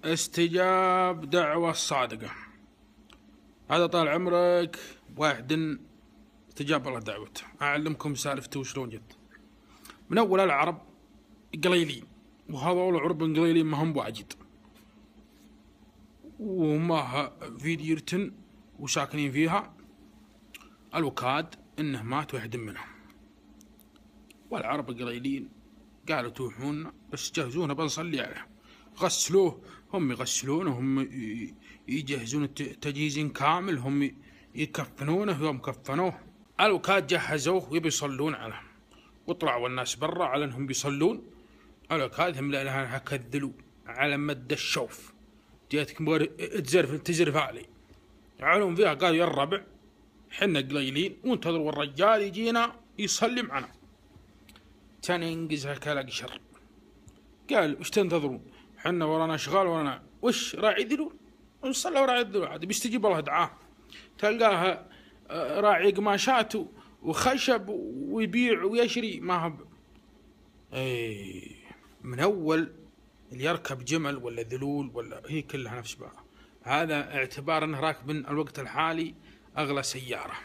استجاب دعوة الصادقة. هذا طال عمرك واحد استجاب الله دعوته. أعلمكم سالفته وشلون جت. من أول العرب قليلين، وهذول عرب قليلين ما هم واجد، وما في ديرتن وساكنين فيها. الوكاد إنه مات واحد منهم، والعرب قليلين قالوا توحونا بس جهزونا بنصلي عليه. غسلوه، هم يغسلونه، هم يجهزون تجهيز كامل، هم يكفنونه. يوم كفنوه الوكاد جهزوه ويبي يصلون عليه، وطلعوا الناس برا على انهم بيصلون. الوكاد هم لها كذلوا على مد الشوف. جيتك تزرف علي علوم فيها. قالوا يا الربع حنا قليلين وانتظروا الرجال يجينا يصلي معنا. كان ينقزها كلاق شر. قال وش تنتظرون؟ حنا ورانا اشغال، ورانا وش راعي ذلول، نصلي وراعي الذلول عاد بيستجيب الله دعاه. تلقاها راعي قماشات وخشب ويبيع ويشري ما هب. من اول اللي يركب جمل ولا ذلول ولا هي كلها نفس بعض. هذا اعتبار انه راكب الوقت الحالي اغلى سياره،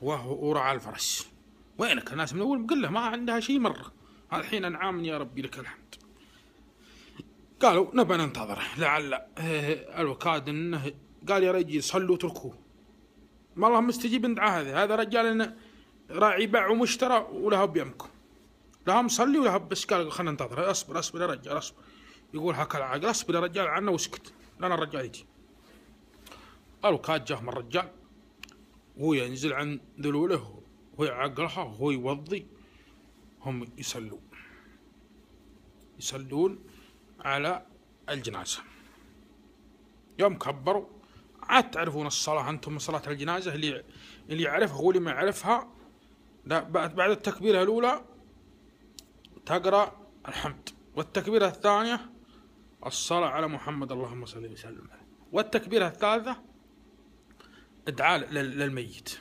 وهو راعى الفرس. وينك الناس من اول مقله ما عندها شيء مره. الحين انعام يا ربي لك الحمد. قالوا نبى ننتظره لعل الوكاد انه قال يا رجل صلوا اتركوه. ما الله مستجيب دعاء هذا رجال انه راعي باع ومشترى وله بيمكم، لا مصلي ولا بس. قال خلنا ننتظر. اصبر يا رجال اصبر. يقول هكا العقل اصبر يا رجال عنا واسكت لنا الرجال يجي. الوكاد جاه من الرجال وهو ينزل عن ذلوله وهو يعقلها وهو يوضي. هم يصلون على الجنازة. يوم كبروا عاد تعرفون الصلاة أنتم، صلاة الجنازة اللي يعرفها هو اللي ما يعرفها. لا بعد التكبيرة الأولى تقرأ الحمد، والتكبيرة الثانية الصلاة على محمد اللهم صل وسلم عليه، والتكبيرة الثالثة ادعاء للميت.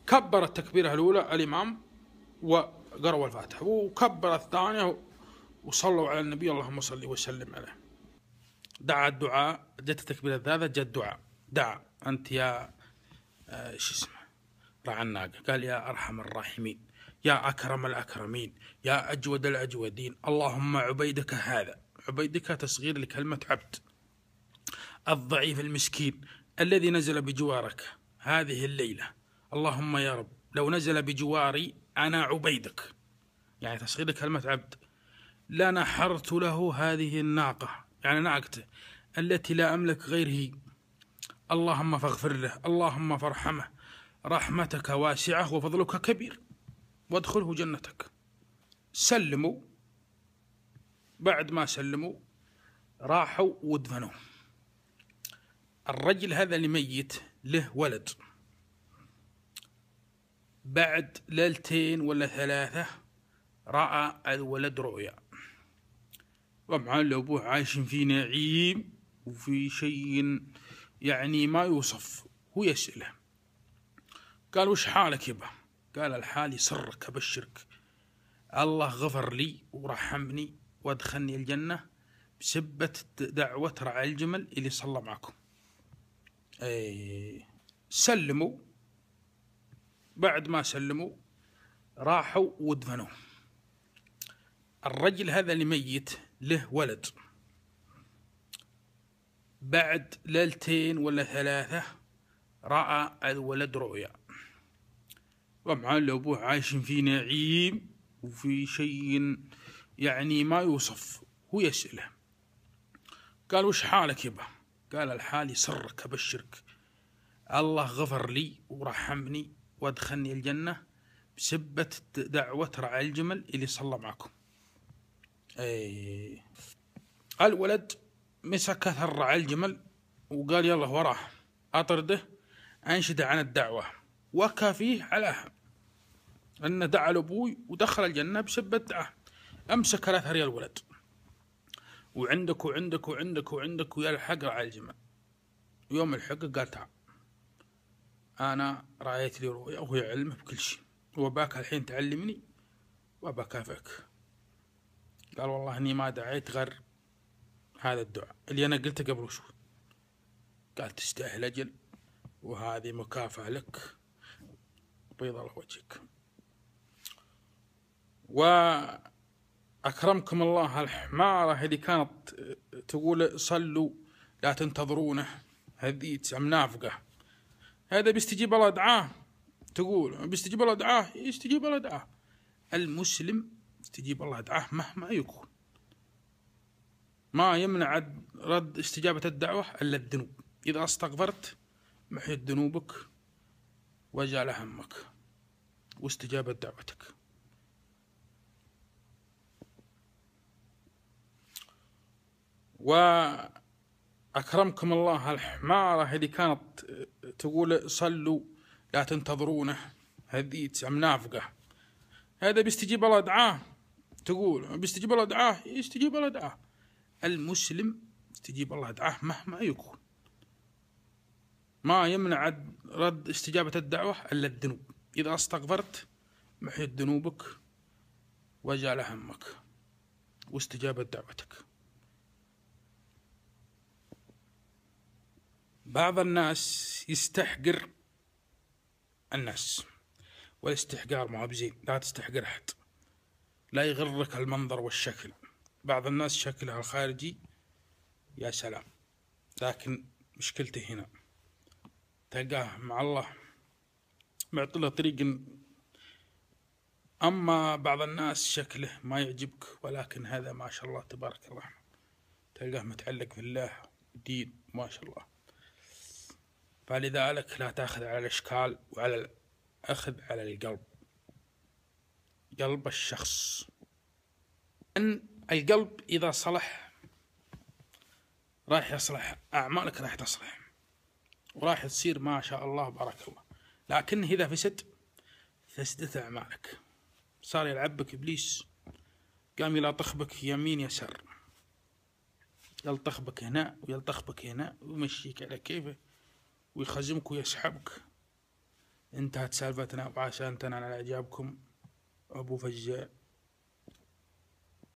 كبر التكبيرة الأولى الإمام وقرأوا الفاتحة، وكبر الثانية وصلوا على النبي اللهم صل وسلم عليه. دعا الدعاء. جت التكبيرة الثالثة جت دعاء. دعا أنت يا شو اسمه راعي الناقة. قال يا أرحم الراحمين، يا أكرم الأكرمين، يا أجود الأجودين، اللهم عبيدك هذا. عبيدك تصغير لكلمة عبد. الضعيف المسكين الذي نزل بجوارك هذه الليلة، اللهم يا رب لو نزل بجواري أنا عبيدك، يعني تصغير لكلمة عبد، لنحرت له هذه الناقة، يعني ناقته التي لا أملك غيره. اللهم فاغفر له، اللهم فارحمه، رحمتك واسعة وفضلك كبير، وادخله جنتك. سلموا. بعد ما سلموا راحوا ودفنوه. الرجل هذا اللي ميت له ولد. بعد ليلتين ولا ثلاثة رأى الولد رؤيا، طبعا لأبوه عايشين في نعيم وفي شيء يعني ما يوصف. هو يسأله قال وش حالك يبا؟ قال الحال يسرك أبشرك، الله غفر لي ورحمني وادخلني الجنة بسبة دعوة رعى الجمل اللي صلى معكم. سلموا. بعد ما سلموا راحوا ودفنوه. الرجل هذا اللي ميت له ولد. بعد ليلتين ولا ثلاثة رأى الولد رؤيا، طبعا لأبوه عايشين في نعيم وفي شيء يعني ما يوصف. هو يسأله قال وش حالك يبا؟ قال الحال يسرك أبشرك، الله غفر لي ورحمني وادخلني الجنة بسبة دعوة رعى الجمل اللي صلى معكم. الولد مسك اثر رعى الجمل وقال يلا وراه أطرده، أنشد عن الدعوة وكافيه علىها أن دعا لأبوي ودخل الجنة بسبة دعاه. أمسك الأثر يا الولد، وعندك وعندك وعندك وعندك ويلحق رعى الجمل. يوم الحق قال تعال أنا رأيت لي رؤيا وهو علمه بكل شيء، وباك الحين تعلمني وبكافئك. قال والله إني ما دعيت غير هذا الدعاء اللي أنا قلته قبل شوي. قال تستاهل أجل، وهذه مكافأة لك، بيض الله وجهك. وأكرمكم الله الحمارة اللي كانت تقول صلوا لا تنتظرونه، هذه منافقة. هذا بيستجيب الله دعاه، تقول بيستجيب الله دعاه، يستجيب الله دعاه. المسلم يستجيب الله دعاه مهما يكون. ما يمنع رد استجابة الدعوة إلا الذنوب. إذا استغفرت محيت ذنوبك وجعل همك واستجابة دعوتك. وأكرمكم الله الحمارة اللي كانت تقول صلوا لا تنتظرونه، هذه منافقة. هذا بيستجيب الله دعاه، تقول بيستجيب الله دعاه، يستجيب الله دعاه. المسلم يستجيب الله دعاه مهما يكون. ما يمنع رد استجابة الدعوة إلا الذنوب. إذا استغفرت محيت ذنوبك وجعل همك واستجابة دعوتك. بعض الناس يستحقر الناس، والاستحقار ما هو بزين. لا تستحقر أحد، لا يغرك المنظر والشكل. بعض الناس شكلها الخارجي يا سلام، لكن مشكلته هنا تلقاه مع الله معطي له طريق. أما بعض الناس شكله ما يعجبك، ولكن هذا ما شاء الله تبارك الله تلقاه متعلق بالله دين ما شاء الله. فلذلك لا تأخذ على الأشكال، وعلى الأخذ على القلب، قلب الشخص. أن القلب إذا صلح راح يصلح، أعمالك راح تصلح، وراح تصير ما شاء الله بارك الله. لكن إذا فسدت أعمالك، صار يلعب بك إبليس، قام يلطخ بك يمين يسار، يلطخ بك هنا ويلطخ بك هنا ويمشيك على كيفه ويخزمك ويسحبك. انتهت سالفتنا، وعشان تنال على إعجابكم أبو فجاء.